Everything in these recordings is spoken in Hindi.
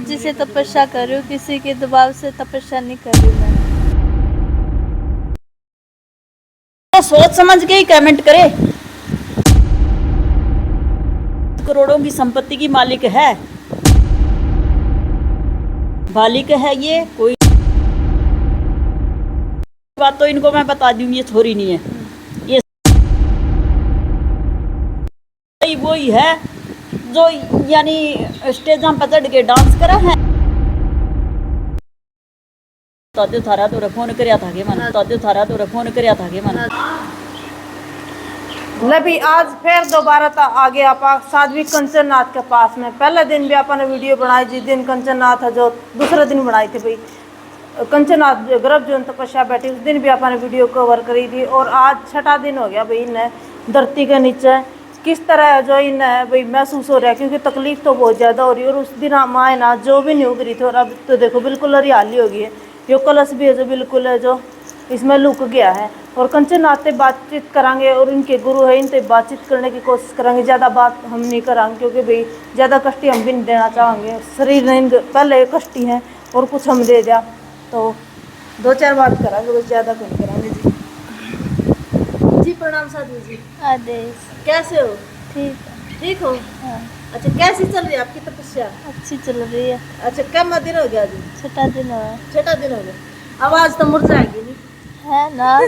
मर्जी से तपस्या कर रही हूँ, किसी के दबाव से तपस्या नहीं कर रही मैं। तो सोच समझ के ही कमेंट करे। करोड़ों की संपत्ति की मालिक है, मालिक है ये। कोई बात तो इनको मैं बता दूं, ये छोरी नहीं है, ये वही है जो यानी स्टेज पर चढ़ के डांस करा है। तो थारा तो फोन करया था के मन, तो थारा तो फोन करया था के मन। नबी आज फिर दोबारा आ गया आप साध्वी कंचन नाथ के पास में। पहले दिन भी आपने वीडियो बनाई, जिस दिन कंचन नाथ है जो दूसरे दिन बनाई थी भाई, कंचन नाथ गर्भ जो तपस्या बैठी, उस दिन भी आपने वीडियो कवर करी थी। और आज छठा दिन हो गया भाई इन्हें धरती के नीचे किस तरह जो इन्हें भाई महसूस हो रहा है, क्योंकि तकलीफ तो बहुत ज़्यादा हो रही है। और उस दिन माँ ना जो भी नहीं उग रही थी, और अब तो देखो बिल्कुल हरियाली हो गई है। यो कलश भी है जो बिल्कुल है जो इसमें लुक गया है। और कंचन नाथ से बातचीत करांगे, और इनके गुरु है इनसे बातचीत करने की कोशिश करेंगे। ज़्यादा बात हम नहीं करांगे, क्योंकि भाई ज़्यादा कष्टी हम भी नहीं देना चाहेंगे। शरीर नहीं पहले कष्टी हैं और कुछ हम दे दिया तो दो चार बात करांगे, बस ज़्यादा कम करांगे। जी प्रणाम साधु जी। आदेश। कैसे हो? ठीक हो? हाँ। अच्छा, कैसी चल रही है आपकी तपस्या? अच्छी चल रही है। अच्छा, कम दिन हो गया जी? छठा दिन है। छठा दिन हो गया। आवाज़ तो मुरझाएगी नहीं है ना?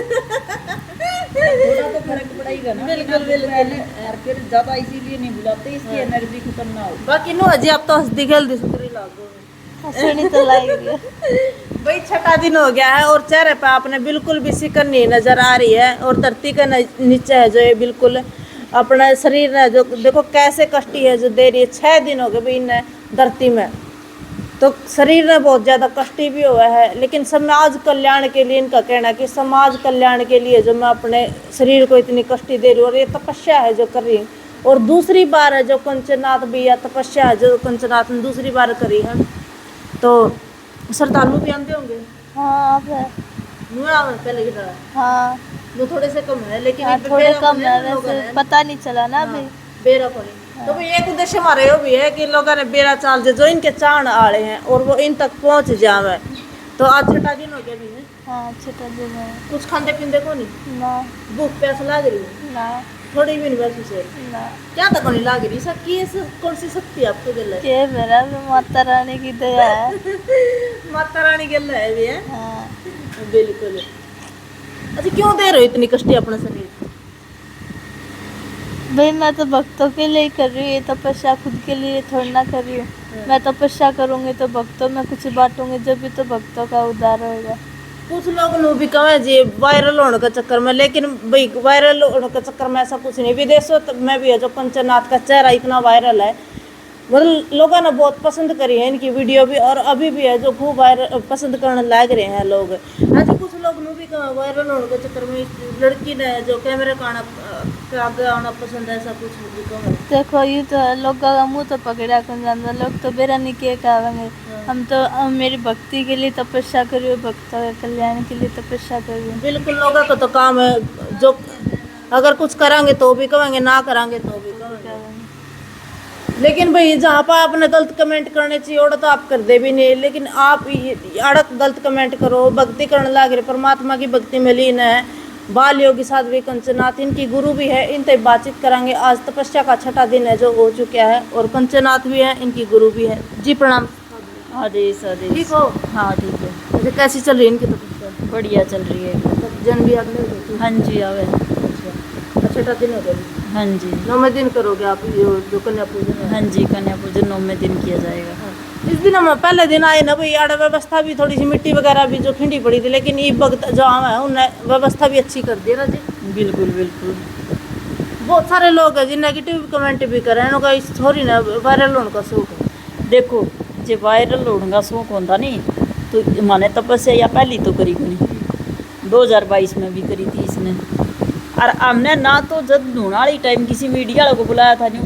थोड़ा तो फर्क पड़ेगा ना। बिल्कुल बिल्कुल। और फिर ज्यादा इसीलिए नहीं बुलाते, इसकी एनर्जी खत्म ना हो। बाकी नो जी आप तो हंसती खेलती सुधरी लागो। हंसनी तो लाएगी। भाई छठा दिन हो गया है और चेहरे पे आपने बिल्कुल भी सिकन नहीं नजर आ रही है। और धरती के नीचे है जो ये बिल्कुल अपना शरीर है जो देखो कैसे कष्टी है जो दे रही है। 6 दिन हो गए भाई इन्हें धरती में, तो शरीर में बहुत ज़्यादा कष्टी भी हुआ है। लेकिन समाज कल्याण के लिए इनका कहना है कि समाज कल्याण के लिए जो मैं अपने शरीर को इतनी कष्टी दे रही हूँ, और ये तपस्या है जो कर रही हूँ। और दूसरी बार है जो कंचनाथ भी या तपस्या है जो कंचनाथ ने दूसरी बार करी है। तो श्रद्धालु भी आते होंगे? हाँ अब है। पहले की तरह हाँ वो थोड़े से कम है, लेकिन हाँ ये थोड़े बेरा कम पड़े है, ना लोगों वैसे ने। पता नहीं चला ना अभी। बेरा पड़े तो भाई एक उद्देश्य हमारे यो भी है कि लोगों ने बेरा चाल जो इनके चाण आड़े हैं और वो इन तक पहुंच जावे। तो आज छठा दिन हो गया भी है। हाँ छठा दिन है। कुछ खाते पीते को नहीं? ना भूख प्यास लाग रही है? ना थोड़ी भी नहीं महसूस है? ना। क्या तक नहीं लाग रही? सब की कौन सी शक्ति है आपको गल है? के मेरा भी माता रानी की दया है। माता रानी गल है भी है। हाँ बिल्कुल। अच्छा, क्यों दे रहे हो इतनी कष्टी अपने शरीर को? भाई मैं तो भक्तों के लिए ही कर रही हूँ, ये तपस्या खुद के लिए थोड़ी ना कर रही हूँ। मैं तपस्या करूँगी तो भक्तों में कुछ बांटूंगी, जब भी तो भक्तों का उद्धार होगा। कुछ लोग नो भी कहे जी वायरल होने के चक्कर में, लेकिन भाई वायरल होने के चक्कर में ऐसा कुछ नहीं। विदेशों में भी है जो कंचननाथ का चेहरा इतना वायरल है, मतलब लोगों ने बहुत पसंद करी है इनकी वीडियो भी, और अभी भी है जो खूब वायरल पसंद करने लग रहे हैं लोग। ऐसे कुछ लोग नो भी कहे वायरल होने के चक्कर में इस लड़की ने जो कैमरे का आगे आना पसंद है, ऐसा कुछ भी कहे। देखो ये तो लोग का मुँह तो पकड़ा कर जाता, लोग तो बेरा नहीं किए कहेंगे। हम मेरी भक्ति के लिए तपस्या कर रही हूँ, भक्तों के कल्याण के लिए तपस्या कर रही हूँ। बिल्कुल, लोगों का तो काम है जो अगर कुछ करांगे तो भी कहेंगे, ना करांगे तो भी कहेंगे। लेकिन भाई जहाँ पर आपने गलत कमेंट करने चाहिए और तो आप कर दे भी नहीं, लेकिन आप अड़क गलत कमेंट करो। भक्ति करने लग रहे, परमात्मा की भक्ति में लीन है। बाल योगी साध्वी कंचनाथ इनकी गुरु भी है, इनसे बातचीत करेंगे। आज तपस्या का छठा दिन है जो हो चुका है, और कंचनाथ भी है इनकी गुरु भी है। जी प्रणाम। आदेश आदेश। ठीक हो? हाँ ठीक है। अच्छा, कैसी चल रही है इनकी तपस्या? बढ़िया चल रही है। जन भी आदमी हो? हाँ जी आवे। छठा दिन हो गया? हाँ जी 9वें दिन करोगे आप जो कन्या पूजन है? हाँ जी, कन्या पूजन 9वें दिन किया जाएगा। इस दिन हम पहले दिन आए ना भाई, आड़ व्यवस्था भी थोड़ी सी मिट्टी वगैरह भी जो खिंडी पड़ी थी, लेकिन ये भक्त जो हम है उन्हें व्यवस्था भी अच्छी कर दी ना जी। बिल्कुल बिल्कुल। बहुत सारे लोग हैं जिन नेगेटिव कमेंट भी कर रहे हैं, उनका इस थोड़ी ना वायरल होने का शौक है। देखो जो वायरल होने का शौक होता नहीं तो माने तपस्या या पहली तो करी को नहीं, 2022 में भी करी थी इसने। और हमने ना तो जब ढूंढ वाली टाइम किसी मीडिया वालों को बुलाया था नहीं,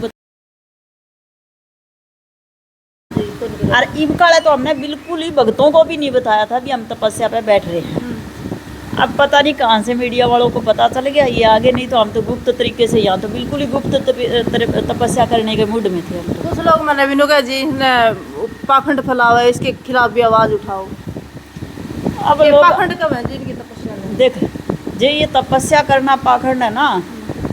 और इब काले तो हमने बिल्कुल ही भक्तों को भी नहीं बताया था कि हम तपस्या पे बैठ रहे हैं। अब पता नहीं कहाँ से मीडिया वालों को पता चल गया ये आगे, नहीं तो हम तो गुप्त तरीके से, यहाँ तो बिल्कुल ही गुप्त तपस्या करने के मूड में थे हम तो। कुछ लोग मैंने भी कहा जी ने पाखंड फैलावा है, इसके खिलाफ भी आवाज उठाओ। अब ये लोग पाखंड कब है जी इनकी तपस्या में? देख, जे ये तपस्या करना पाखंड है ना,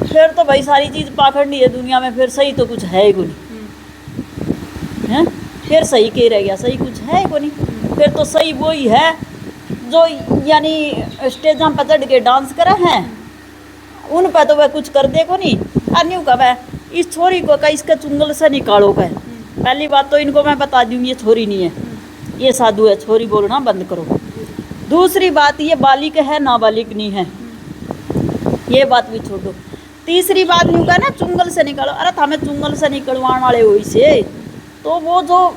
फिर तो भाई सारी चीज पाखंड ही है दुनिया में, फिर सही तो कुछ है ही को नहीं है। फिर सही के रह गया, सही कुछ है ही को नहीं। फिर तो सही वो ही है जो यानी स्टेज पर चढ़ के डांस करे हैं, उन पर तो वह कुछ कर दे को नहीं। अन्यू का वह इस छोरी को का इसके चुंगल से निकालो का। पहली बात तो इनको मैं बता दूँ ये छोरी नहीं है, ये साधु है, छोरी बोलना बंद करो। दूसरी बात ये बालिक है नाबालिग नहीं है, ये बात भी छोड़ दो। तीसरी बात यूँ का ना चुंगल से निकालो, अरे हमें चुंगल से निकलवाने वाले हो इसे, तो वो जो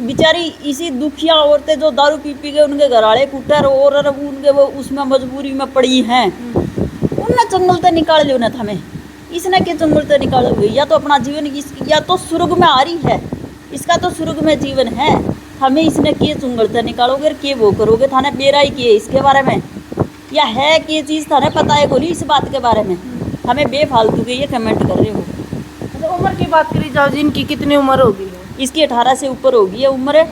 बेचारी इसी दुखिया औरतें जो दारू पी पी के उनके घराड़े कुटर और उनके वो उसमें मजबूरी में पड़ी हैं, उनने चुंगल से निकाल लियो ना हमें। इसने के चुंगल से निकालोगे, या तो अपना जीवन या तो स्वर्ग में आ रही है, इसका तो स्वर्ग में जीवन है, हमें इसने के चुंगल से निकालोगे और के वो करोगे, थाने बेरा ही किए इसके बारे में, या है कि चीज़ थाने पता है बोली इस बात के बारे में, हमें बेफालतू के ये कमेंट कर रहे हो। अच्छा, उम्र की बात करी जाओ जी, इनकी कितनी उम्र होगी? इसकी 18 से ऊपर होगी है उम्र,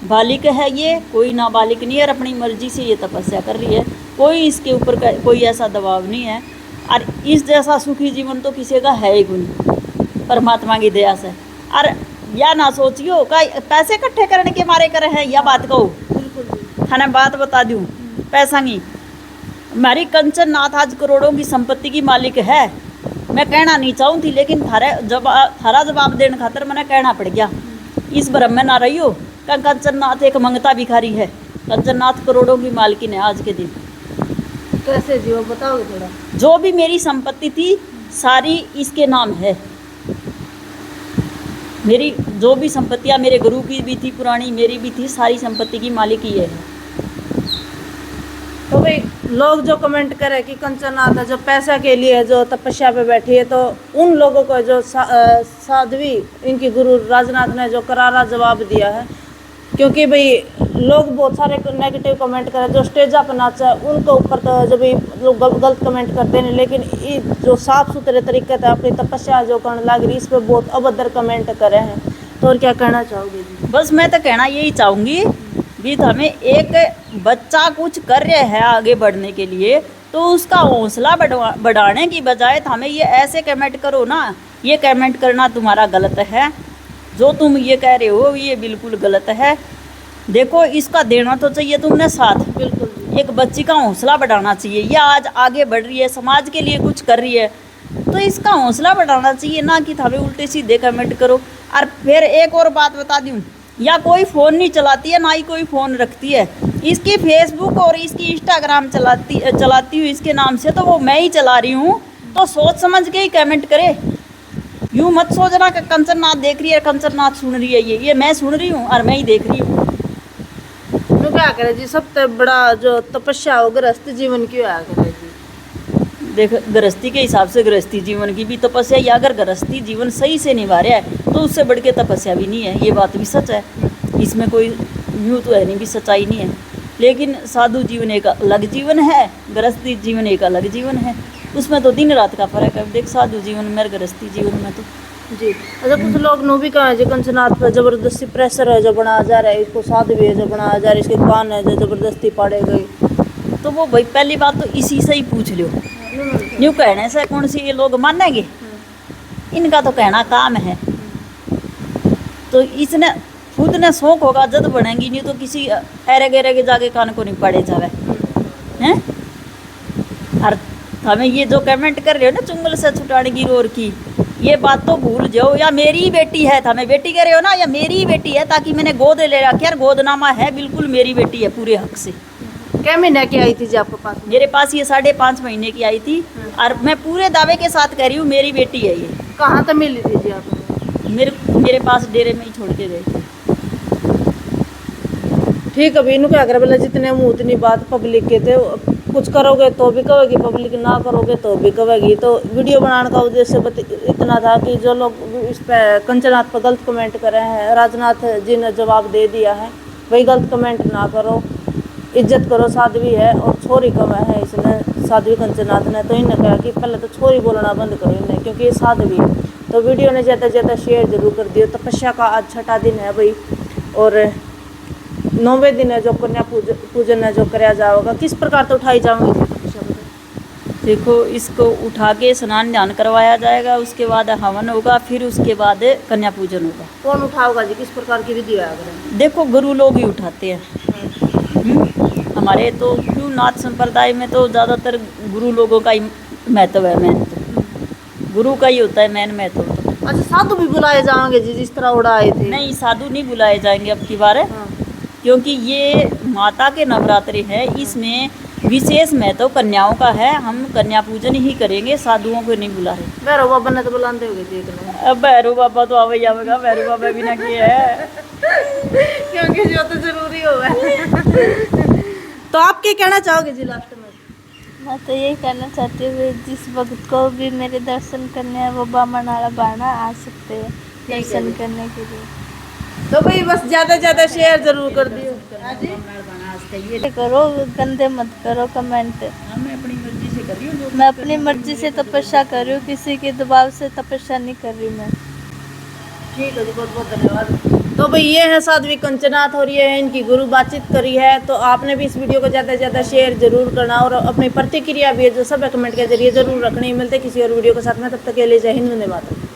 बालिक है ये, कोई नाबालिग नहीं है, और अपनी मर्जी से ये तपस्या कर रही है, कोई इसके ऊपर कोई ऐसा दबाव नहीं है। और इस जैसा सुखी जीवन तो किसी का है ही नहीं परमात्मा की दया से। और या ना सोचियो का पैसे इकट्ठे करने के मारे करे हैं, या बात कहो थाने बात बता दूँ पैसा नहीं। हमारी कंचन नाथ आज करोड़ों की संपत्ति की मालिक है, मैं कहना नहीं चाहूँ थी, लेकिन थारा जवाब देने खातर मैंने कहना पड़ गया। इस भ्रम में ना रही हो का कंचन नाथ एक मंगता भिखारी है, कंचन नाथ करोड़ों की मालकिन है आज के दिन। कैसे जी वो बताओगे थोड़ा? जो भी मेरी संपत्ति थी सारी इसके नाम है, मेरी जो भी संपत्तियाँ मेरे गुरु की भी थी, पुरानी मेरी भी थी, सारी संपत्ति की मालिक ये है। तो भाई लोग जो कमेंट करे कि कंचन नाथ जो पैसा के लिए जो तपस्या पे बैठी है, तो उन लोगों को जो साध्वी इनकी गुरु राजनाथ ने जो करारा जवाब दिया है, क्योंकि भाई लोग बहुत सारे नेगेटिव कमेंट करे, जो स्टेज पर नाचा उनके ऊपर तो जब भी लोग गलत कमेंट करते हैं, लेकिन ये जो साफ सुथरे तरीके से अपनी तपस्या जो करने लग रही, इस पर बहुत अभद्र कमेंट करे हैं। तो और क्या कहना चाहोगे जी? बस मैं तो कहना यही चाहूँगी भी हमें एक बच्चा कुछ कर रहे हैं आगे बढ़ने के लिए, तो उसका हौसला बढ़ाने की बजाय हमें ये ऐसे कमेंट करो ना, ये कमेंट करना तुम्हारा गलत है, जो तुम ये कह रहे हो ये बिल्कुल गलत है। देखो इसका देना तो चाहिए तुमने साथ, बिल्कुल एक बच्ची का हौसला बढ़ाना चाहिए, ये आज आगे बढ़ रही है, समाज के लिए कुछ कर रही है, तो इसका हौसला बढ़ाना चाहिए, ना कि हमें उल्टे सीधे कमेंट करो। और फिर एक और बात बता दूँ, या कोई फ़ोन नहीं चलाती है, ना ही कोई फ़ोन रखती है, इसकी फेसबुक और इसकी इंस्टाग्राम चलाती हूँ इसके नाम से, तो वो मैं ही चला रही हूँ, तो सोच समझ के ही कमेंट करे। यूँ मत सोचना कि कंचन नाथ देख रही है, कंचन नाथ सुन रही है, ये मैं सुन रही हूँ और मैं ही देख रही हूँ। तो क्या करे जी, सबसे बड़ा जो तपस्या हो गृहस्थ जीवन की है करे जी। देख गृहस्थी के हिसाब से गृहस्थी जीवन की भी तपस्या, या अगर गृहस्थी जीवन सही से निभा रहा है तो उससे बढ़ के तपस्या भी नहीं है, ये बात भी सच है, इसमें कोई यूँ तो है नहीं भी सच्चाई नहीं है। लेकिन साधु जीवन एक अलग जीवन है, गृहस्थी जीवन एक अलग जीवन है, उसमें तो दिन रात का फर्क है। देख साधु जीवन में गृहस्थी जीवन में तो जी। अच्छा, कुछ लोग नो भी कहा है जी कंचन नाथ पर जबरदस्ती प्रेशर है जो बनाया जा रहा है, इसको साधु भी है जो बनाया जा रहा है, इसके कान है जो जबरदस्ती पाड़े गए, तो वो भाई पहली बात तो इसी से ही पूछ लो, यूँ कहने से कौन सी ये लोग मानेंगे, इनका तो कहना काम है, तो इसने खुद ने शौक होगा जद बनेंगी, नहीं तो किसी एरे गेरे के जाके कान को नहीं पड़े जावे हैं। और हमें ये जो कमेंट कर रहे हो ना चुंगल से छुटाने की रोर की, ये बात तो भूल जाओ, या मेरी ही बेटी है, हमें बेटी कह रहे हो ना, या मेरी ही बेटी है, ताकि मैंने गोद ले रखी है, गोदनामा है, बिल्कुल मेरी बेटी है पूरे हक से। क्या महीने की आई थी जी आपके पास? मेरे पास ये 5.5 महीने की आई थी, और मैं पूरे दावे के साथ कह रही हूँ मेरी बेटी है ये। कहाँ तक मिली थी जी आपको? मेरे पास डेरे में ही छोड़ के गए थे। ठीक है भाई, इनको क्या करे बोला, जितने मुँह उतनी बात पब्लिक के थे, कुछ करोगे तो भी कहेगी पब्लिक, ना करोगे तो भी कहेगी। तो वीडियो बनाने का उद्देश्य इतना था कि जो लोग इस पे कंचन नाथ पर गलत कमेंट कर रहे हैं, राजनाथ जी ने जवाब दे दिया है, वही गलत कमेंट ना करो, इज्जत करो, साध्वी है और छोरी कम है इसने साध्वी कंचननाथ ने। तो इन्हें कहा कि पहले तो छोरी बोलना बंद करो इन्हें, क्योंकि ये साध्वी है। तो वीडियो ने ज़्यादा से ज़्यादा शेयर जरूर कर दियो। तपस्या का आज 6ठा दिन है भाई, और 9वें दिन है जो कन्या पूजन है जो कराया जाएगा। किस प्रकार तो उठाई जाऊंगी तपस्या बताओ। देखो, इसको उठा के स्नान ध्यान करवाया जाएगा, उसके बाद हवन होगा, फिर उसके बाद कन्या पूजन होगा। कौन उठाओगा जी, किस प्रकार की विधि है अगर? देखो, गुरु लोग ही उठाते हैं। हमारे तो क्यों नाथ संप्रदाय में तो ज़्यादातर गुरु लोगों का ही महत्व है। मेन तो गुरु का ही होता है मेन महत्व। तो अच्छा, साधु भी बुलाए जाएंगे जी जिस तरह उड़ाए थे? नहीं, साधु नहीं बुलाए जाएंगे अब की बार, हाँ। क्योंकि ये माता के नवरात्रि है, इसमें विशेष महत्व कन्याओं का है। हम कन्या पूजन ही करेंगे, साधुओं को नहीं बुला रहे। भैरव बाबा ने तो बुलाते होंगे देखना। अब भैरव बाबा तो आवे आवेगा, भैरव बाबा बिना किए है। क्योंकि जो तो जरूरी होगा। तो आप क्या कहना चाहोगे जी लास्ट में? मैं तो यही कहना चाहती हूँ, जिस भक्त को भी मेरे दर्शन करने हैं वो बामनाड़ा बाणा आ सकते हैं दर्शन करने के लिए। तो भाई बस ज़्यादा से ज़्यादा शेयर जरूर कर दियो। करो, गंदे मत करो कमेंट। मैं अपनी मर्जी से कर रही हूँ। मैं अपनी मर्जी से तपस्या कर रही हूँ, किसी के दबाव से तपस्या नहीं कर रही मैं। ठीक है जी, बहुत बहुत धन्यवाद। तो भाई ये है साध्वी कंचननाथ और ये है इनकी गुरु बातचीत करी है। तो आपने भी इस वीडियो को ज़्यादा से ज़्यादा शेयर जरूर करना और अपनी प्रतिक्रिया भी है जो सब कमेंट के जरिए जरूर रखनी। मिलते किसी और वीडियो के साथ में, तब तक के लिए जय हिंद, वंदे मातरम।